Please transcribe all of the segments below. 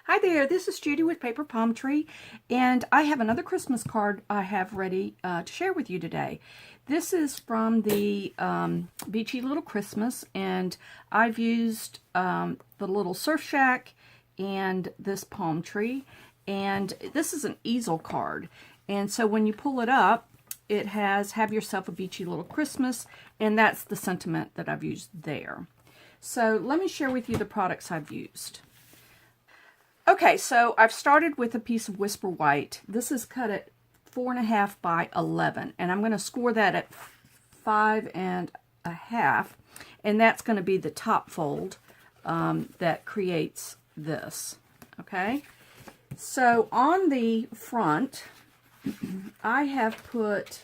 Hi there, this is Judy with Paper Palm Tree, and I have another Christmas card I have ready to share with you today. This is from the Beachy Little Christmas, and I've used the little surf shack and this palm tree, and this is an easel card. And so when you pull it up, it has "Have yourself a beachy little Christmas," and that's the sentiment that I've used there. So let me share with you the products I've used. Okay, so I've started with a piece of Whisper White. This is cut at 4.5 by 11, and I'm going to score that at 5.5, and that's going to be the top fold that creates this. Okay, so on the front, I have put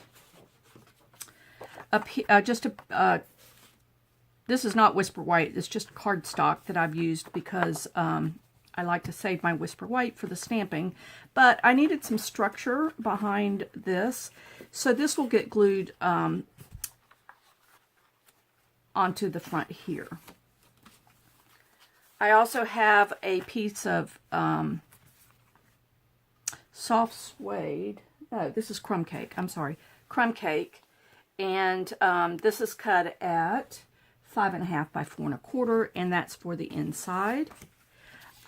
this is not Whisper White, it's just cardstock that I've used because I like to save my Whisper White for the stamping, but I needed some structure behind this, so this will get glued onto the front here. I also have a piece of soft suede. No, this is crumb cake. I'm sorry, crumb cake, and this is cut at 5.5 by 4.25, and that's for the inside.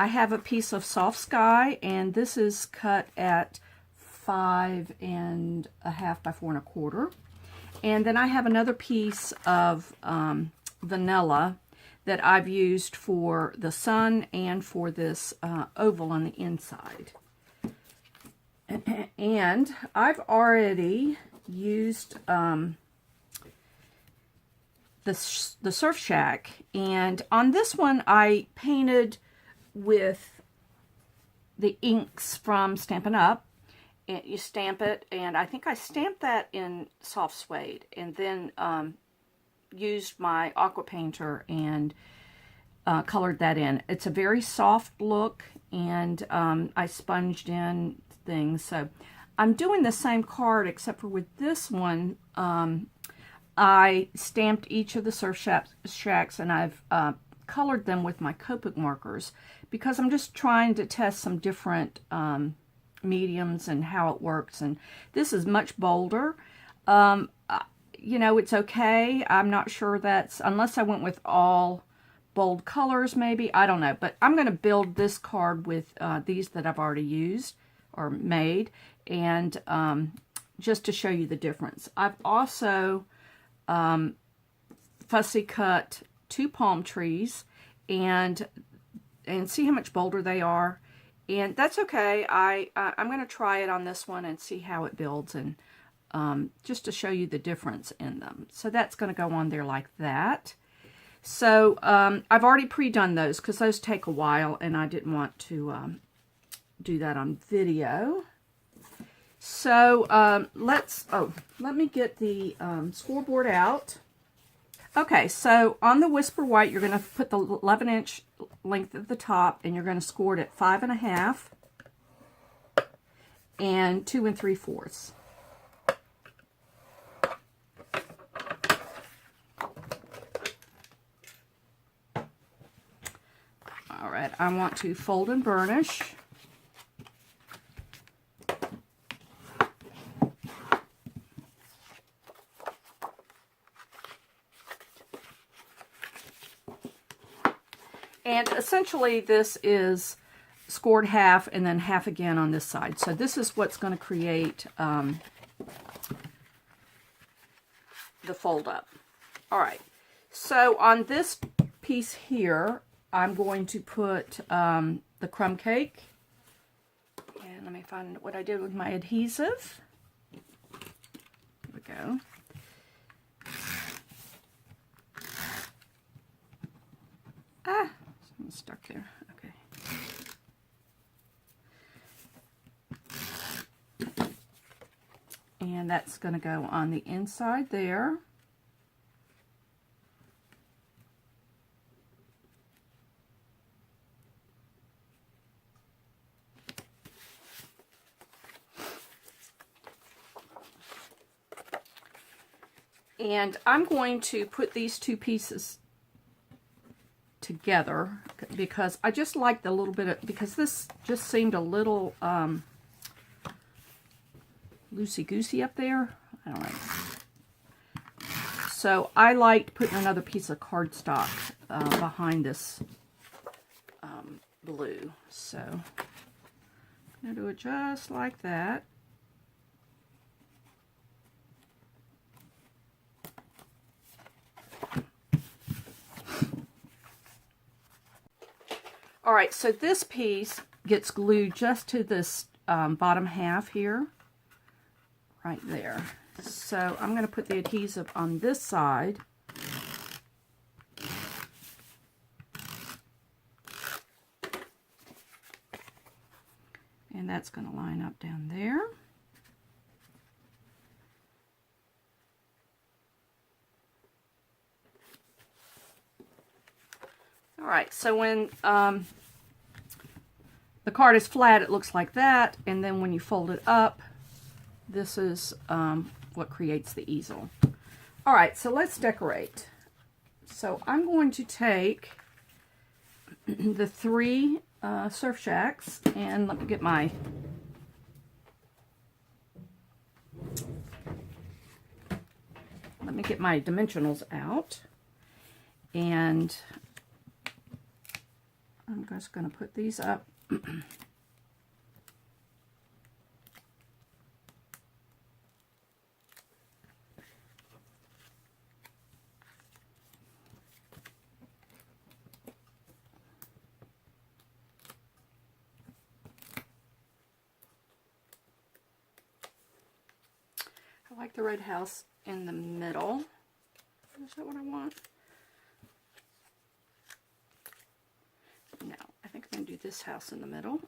I have a piece of soft sky, and this is cut at 5.5 by 4.25. And then I have another piece of vanilla that I've used for the sun and for this oval on the inside. And I've already used the Surf Shack, and on this one I painted with the inks from Stampin' Up. And you stamp it, and I think I stamped that in soft suede, and then used my aqua painter and colored that in. It's a very soft look, and I sponged in things. So I'm doing the same card, except for with this one, I stamped each of the surf shacks, and I've colored them with my Copic markers because I'm just trying to test some different mediums and how it works. And this is much bolder. You know, it's okay. I'm not sure that's, unless I went with all bold colors maybe, I don't know. But I'm going to build this card with these that I've already used or made, and just to show you the difference. I've also fussy cut 2 palm trees, and see how much bolder they are, and that's okay. I'm going to try it on this one and see how it builds, and just to show you the difference in them. So that's going to go on there like that. So I've already pre-done those because those take a while, and I didn't want to do that on video. So let me get the scoreboard out. Okay, so on the Whisper White, you're going to put the 11-inch length at the top, and you're going to score it at 5.5 and 2 3/4. All right, I want to fold and burnish. And essentially this is scored half and then half again on this side. So this is what's going to create the fold up. All right, so on this piece here, I'm going to put the crumb cake. And let me find what I did with my adhesive. Here we go. Ah! Stuck there. Okay. And that's going to go on the inside there. And I'm going to put these two pieces together because I just like the little bit of, because this just seemed a little loosey-goosey up there. I don't know. So I liked putting another piece of cardstock behind this blue. So I'm going to do it just like that. All right, so this piece gets glued just to this bottom half here, right there. So I'm going to put the adhesive on this side. And that's going to line up down there. All right, so when the card is flat, it looks like that, and then when you fold it up, this is what creates the easel. All right, so let's decorate. So I'm going to take the 3 surf shacks, and let me get my dimensionals out, and I'm just going to put these up. I like the red house in the middle. Is that what I want? No, I think I'm going to do this house in the middle.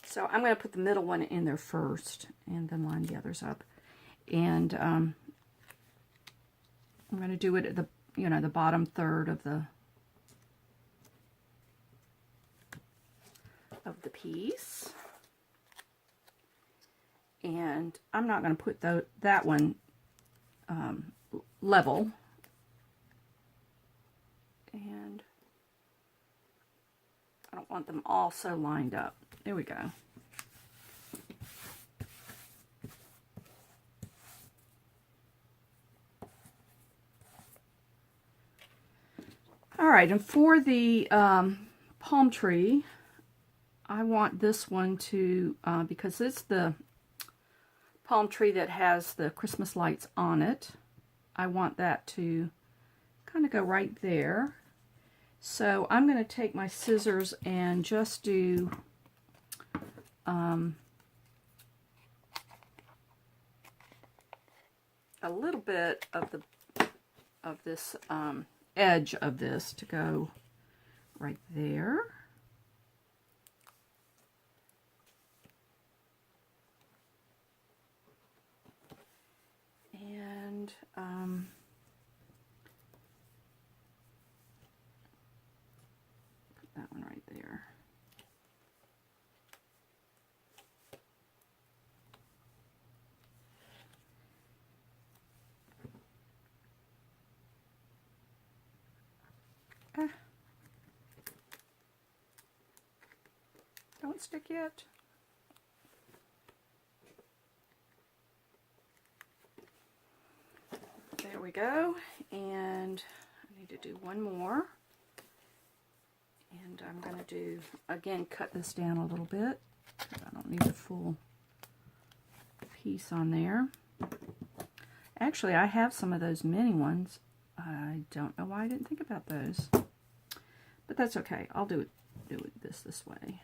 So I'm going to put the middle one in there first and then line the others up. And I'm going to do it at the, the bottom third of the piece. And I'm not going to put that one level. And I don't want them all so lined up. There we go. All right, and for the palm tree, I want this one to, because it's the palm tree that has the Christmas lights on it, I want that to kind of go right there. So I'm going to take my scissors and just do a little bit of this edge of this to go right there. And put that one right there. Don't stick yet. There we go. And I need to do one more. And I'm going to do, again, cut this down a little bit. I don't need the full piece on there. Actually, I have some of those mini ones. I don't know why I didn't think about those. But that's okay. I'll do it this way.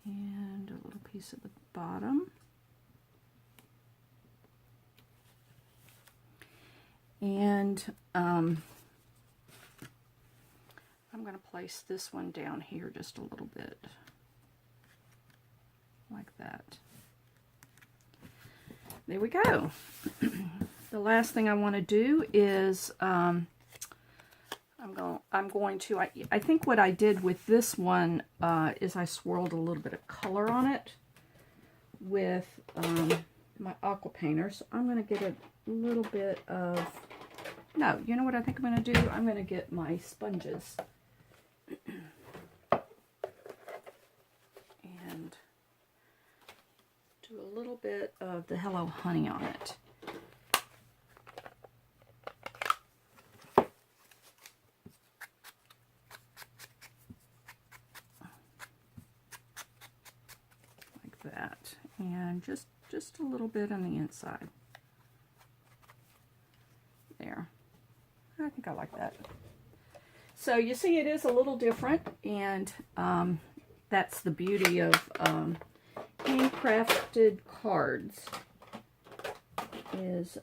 And a little piece at the bottom. And I'm going to place this one down here just a little bit, like that. There we go. The last thing I want to do is I'm going to, I think what I did with this one is I swirled a little bit of color on it. with my aqua painter. So I'm going to get a little bit of, no, you know what I think I'm going to do? I'm going to get my sponges. And do a little bit of the Hello Honey on it. That, and just a little bit on the inside there. I think I like that. So you see, it is a little different, and that's the beauty of handcrafted cards, is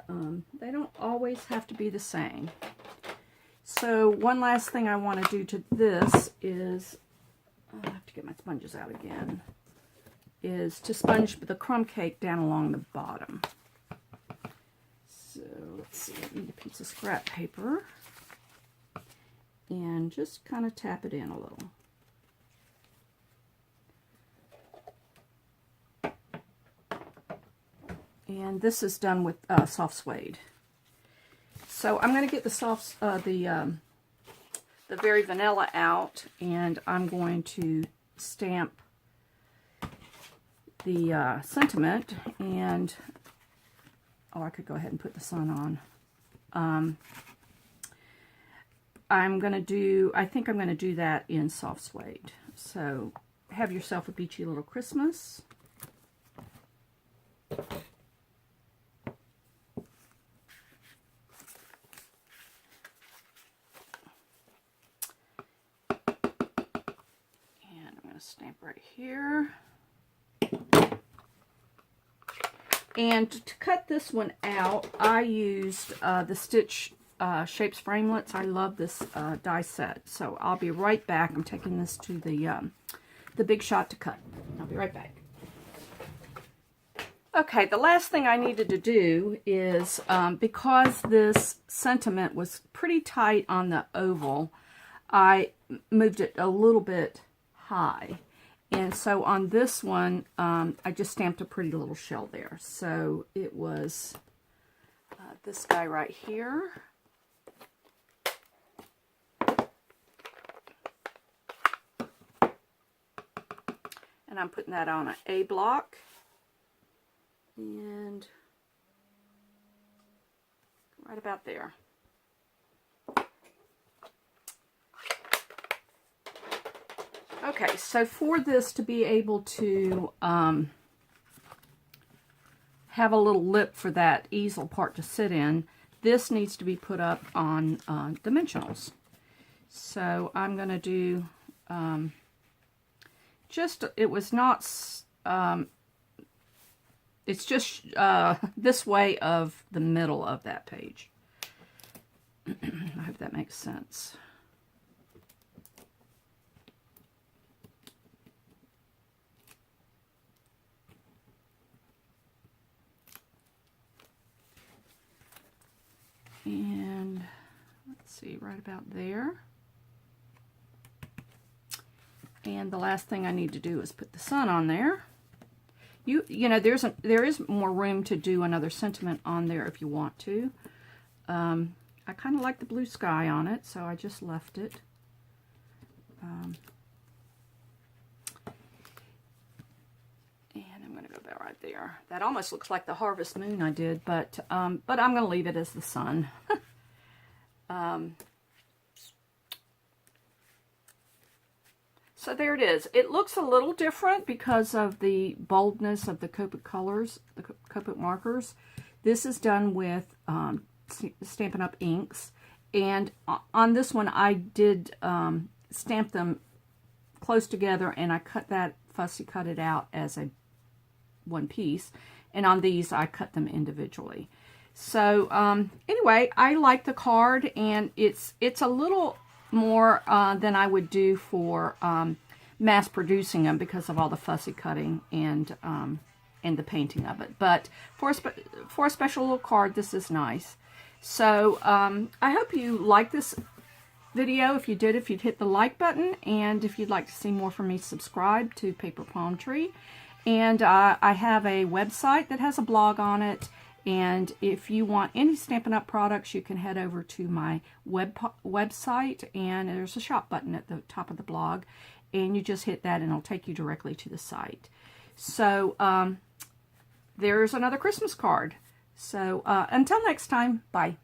they don't always have to be the same. So one last thing I want to do to this is, I have to get my sponges out again, is to sponge the crumb cake down along the bottom. So let's see, I need a piece of scrap paper and just kind of tap it in a little. And this is done with soft suede. So I'm going to get the the very vanilla out, and I'm going to stamp the sentiment, and I could go ahead and put the sun on. I think I'm going to do that in soft suede. So have yourself a beachy little Christmas. And I'm going to stamp right here. And to cut this one out, I used the Stitch Shapes Framelits. I love this die set. So I'll be right back. I'm taking this to the Big Shot to cut. I'll be right back. Okay, the last thing I needed to do is, because this sentiment was pretty tight on the oval, I moved it a little bit high. And so on this one, I just stamped a pretty little shell there. So it was this guy right here. And I'm putting that on an A block. And right about there. Okay, so for this to be able to have a little lip for that easel part to sit in, this needs to be put up on dimensionals. So I'm going to do it's just this way of the middle of that page. I hope that makes sense. And let's see, right about there. And the last thing I need to do is put the sun on there. You know, there is more room to do another sentiment on there if you want to. I kind of like the blue sky on it, so I just left it. And I'm going to go about right there. That almost looks like the harvest moon I did, but I'm going to leave it as the sun. So there it is. It looks a little different because of the boldness of the Copic colors, the Copic markers. This is done with Stampin' Up! Inks. And on this one, I did stamp them close together, and I fussy cut it out as one piece. And on these, I cut them individually. So anyway, I like the card, and it's a little more than I would do for mass producing them because of all the fussy cutting and the painting of it. But for a special little card, this is nice. So I hope you like this video. If you did, if you'd hit the like button, and if you'd like to see more from me, subscribe to Paper Palm Tree. And I have a website that has a blog on it. And if you want any Stampin' Up! Products, you can head over to my website, and there's a shop button at the top of the blog, and you just hit that and it'll take you directly to the site. So there's another Christmas card. So until next time, bye.